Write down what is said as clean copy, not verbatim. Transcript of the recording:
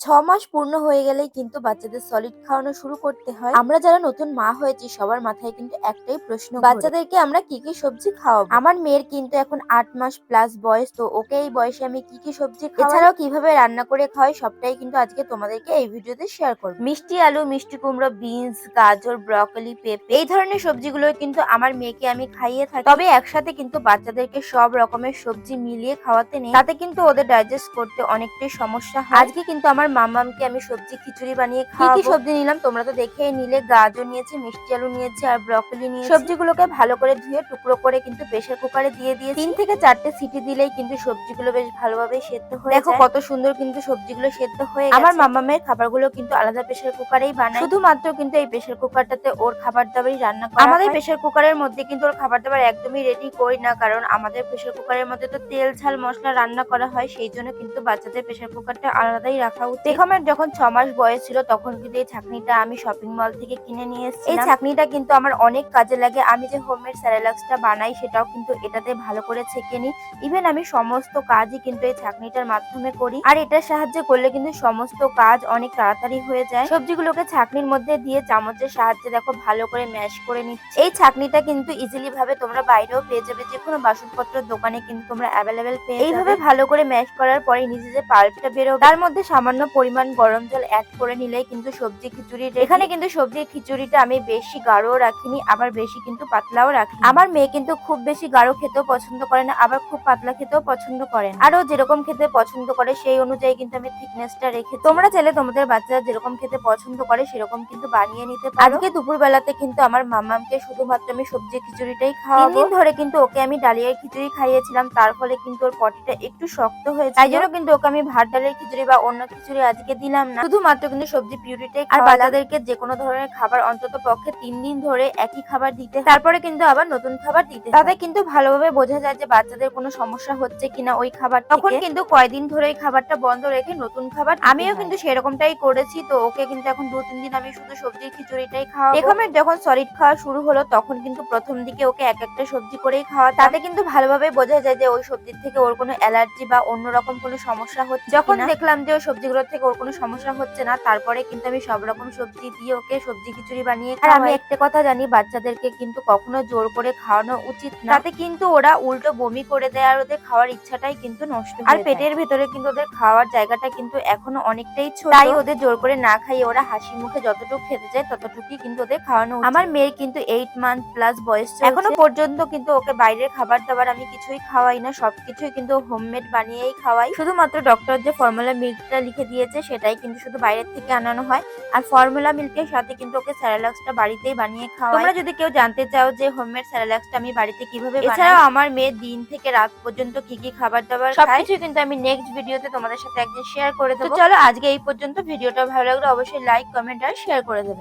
6 মাস পূর্ণ হয়ে গেলেই কিন্তু বাচ্চাদের সলিড খাওয়ানো শুরু করতে হয়। আমরা যারা নতুন মা হয়েছি সবার মাথায় কিন্তু একটাই প্রশ্ন, বাচ্চাদেরকে আমরা কি কি সবজি খাওয়াবো। আমার মেয়ের কিন্তু এখন 8 মাস প্লাস বয়স, তো ওকে এই বয়সে আমি কি কি সবজি খাওয়াই, এছাড়াও কিভাবে রান্না করে খাওয়াই, সবটাই কিন্তু আজকে তোমাদেরকে এই ভিডিওতে শেয়ার করব। মিষ্টি আলু, মিষ্টি কুমড়ো, বিনস, গাজর, ব্রকলি, পেঁপে এই ধরনের সবজিগুলো কিন্তু আমার মেয়েকে আমি খাইয়ে থাকি। তবে একসাথে কিন্তু বাচ্চাদেরকে সব রকমের সবজি মিলিয়ে খাওয়াতে নেই, তাতে কিন্তু ওদের ডাইজেস্ট করতে অনেকটাই সমস্যা হয়। আজকে কিন্তু আমার মামামকে আমি সবজি খিচুড়ি বানিয়ে খাওয়াবো। কি কি সবজি নিলাম তোমরা তো দেখেই নিলে। গাজর নিয়েছি, মিষ্টি আলু নিয়েছি আর ব্রকলি নিয়েছি। সবজিগুলোকে ভালো করে ধুয়ে টুকরো করে কিন্তু প্রেসার কুকারে দিয়ে দিয়েছি। 3 থেকে 4টে সিটি দিলেই কিন্তু সবজিগুলো বেশ ভালোভাবে সেদ্ধ হয়ে যায়। দেখো কত সুন্দর কিন্তু সবজিগুলো সেদ্ধ হয়ে গেছে। আমার মামামের খাবারগুলো কিন্তু আলাদা প্রেসার কুকারেই বানাই, শুধুমাত্র কিন্তু এই প্রেসার কুকারটাতে ওর খাবার দাবারই রান্না করা হয়। আমাদের প্রেসার কুকারের মধ্যে কিন্তু ওর খাবার দাবার একদমই রেডি করি না, কারণ আমাদের প্রেসার কুকারের মধ্যে তো তেল ঝাল মশলা রান্না করা হয়, সেই জন্য কিন্তু বাচ্চাদের প্রেসার কুকারটা আলাদাই রাখা উচিত। আমার যখন 6 মাস বয়স ছিল তখন কিন্তু এই ছাঁকনিটা আমি শপিং মল থেকে কিনে নিয়ে এসেছি। এই ছাঁকনিটা কিন্তু আমার অনেক কাজে লাগে। আমি যে হোমমেড স্যারেলাক্সটা বানাই সেটাও কিন্তু এটাতে ভালো করে ছেঁকে নিই। ইভেন আমি সমস্ত কাজই কিন্তু এই ছাঁকনিটার মাধ্যমে করি, আর এটার সাহায্যে করলে কিন্তু সমস্ত কাজ অনেক তাড়াতাড়ি হয়ে যায়। সবজিগুলোকে ছাঁকনির মধ্যে দিয়ে চামচের সাহায্যে দেখো ভালো করে ম্যাশ করে নিচ্ছি। এই ছাঁকনিটা কিন্তু ইজিলি ভাবে তোমরা বাইরেও পেয়ে যাবে, যে কোনো বাসনপত্রের দোকানে কিন্তু তোমরা অ্যাভেলেবেল পেয়ে যাবে। এইভাবে ভালো করে ম্যাশ করার পরে নিচে যে পাল্পটা বেরোবে তার মধ্যে সামান্য পরিমাণ গরম জল অ্যাড করে নিলেই কিন্তু সবজি খিচুড়ি। এখানে কিন্তু সবজির খিচুড়িটা আমি বেশি গাঢ়ও রাখিনি, আবার বেশি কিন্তু পাতলাও রাখি। আমার মেয়ে কিন্তু খুব বেশি গাঢ় খেতেও পছন্দ করে না, আবার খুব পাতলা খেতেও পছন্দ করে না। আরও যেরকম খেতে পছন্দ করে সেই অনুযায়ী কিন্তু আমি থিকনেসটা রেখে, তোমরা চাইলে তোমাদের বাচ্চারা যেরকম খেতে পছন্দ করে সেরকম কিন্তু বানিয়ে নিতে পারো। আজকে দুপুর বেলাতে কিন্তু আমার মামামকে শুধুমাত্র আমি সবজি খিচুড়িটাই খাওয়াবো। 3 দিন ধরে কিন্তু ওকে আমি ডালিয়ার খিচুড়ি খাইয়েছিলাম, তার ফলে কিন্তু ওর পটিটা একটু শক্ত হয়েছে, তাই জন্য কিন্তু ওকে আমি ভাত ডালের খিচুড়ি বা অন্য খিচুড়ি আজকে দিলাম না, শুধুমাত্র কিন্তু সবজি পিউরিটাই। আর বাচ্চাদেরকে যে কোনো ধরনের খাবার অন্তত পক্ষে 3 দিন ধরে একই খাবার দিতে, তারপরে কিন্তু আবার নতুন খাবার দিতে, তাতে কিন্তু ভালোভাবে বোঝা যায় যে বাচ্চাদের কোনো সমস্যা হচ্ছে কিনা ওই খাবার। তখন কিন্তু কয়দিন ধরে ওই খাবারটা বন্ধ রেখে নতুন খাবার। আমিও কিন্তু সেরকমটাই করেছি, তো ওকে কিন্তু এখন 2-3 দিন আমি শুধু সবজির খিচুড়িটাই খাওয়াবো। এখানে যখন সলিড খাওয়া শুরু হলো তখন কিন্তু প্রথম দিকে ওকে এক একটা সবজি করেই খাওয়া, তাতে কিন্তু ভালোভাবে বোঝা যায় যে ওই সবজির থেকে ওর কোনো অ্যালার্জি বা অন্যরকম কোনো সমস্যা হচ্ছে। যখন দেখলাম যে ওই সবজিগুলোর থেকে ওর কোনো সমস্যা হচ্ছে না, তারপরে কিন্তু আমি সব রকম সবজি দিয়ে ওকে সবজি খিচুড়ি বানিয়ে খাওয়াই। আর আমি একটা কথা জানি, বাচ্চাদেরকে কিন্তু কখনো জোর করে খাওয়ানো উচিত না, তাতে কিন্তু ওরা উল্টো বমি করে দেয় আর ওদের খাওয়ার ইচ্ছাটাই কিন্তু নষ্ট হয়ে যায়। আর পেটের ভেতরে কিন্তু ওদের খাওয়ার জায়গাটা কিন্তু এখনো অনেকটাই ছোট, তাই ওদের জোর করে না খাইয়ে ওরা হাসি মুখে যতটুকু খেতে চায় ততটুকুই কিন্তু ওদের খাওয়ানো উচিত। আমার মেয়ের কিন্তু 8 মান্থ প্লাস বয়স, এখনো পর্যন্ত কিন্তু ওকে বাইরের খাবার দাবার আমি কিছুই খাওয়াই না, সবকিছুই কিন্তু হোমমেড বানিয়েই খাওয়াই। শুধুমাত্র ডক্টর যে ফর্মুলা মিল্কটা লিখে দিয়েছে সেটাই কিন্তু শুধু বাইরের থেকে আনানো হয়, আর ফর্মুলা মিল্কের সাথে কিন্তু ওকে স্যারেলাক্সটা বাড়িতেই বানিয়ে খাওয়াই। তোমরা যদি কেউ জানতে চাও যে হোমমেড স্যারেলাক্সটা আমি বাড়িতে কিভাবে বানাই, এছাড়াও আমার মেয়ে দিন থেকে রাত পর্যন্ত কি কি খাবার দাবার খায়, সবকিছু কিন্তু আমি নেক্সট ভিডিওতে তোমাদের সাথে একদিন শেয়ার করে দেবো। চলো আজকে এই পর্যন্ত। ভিডিওটা ভালো লাগলে অবশ্যই লাইক, কমেন্ট আর শেয়ার করে দেবে।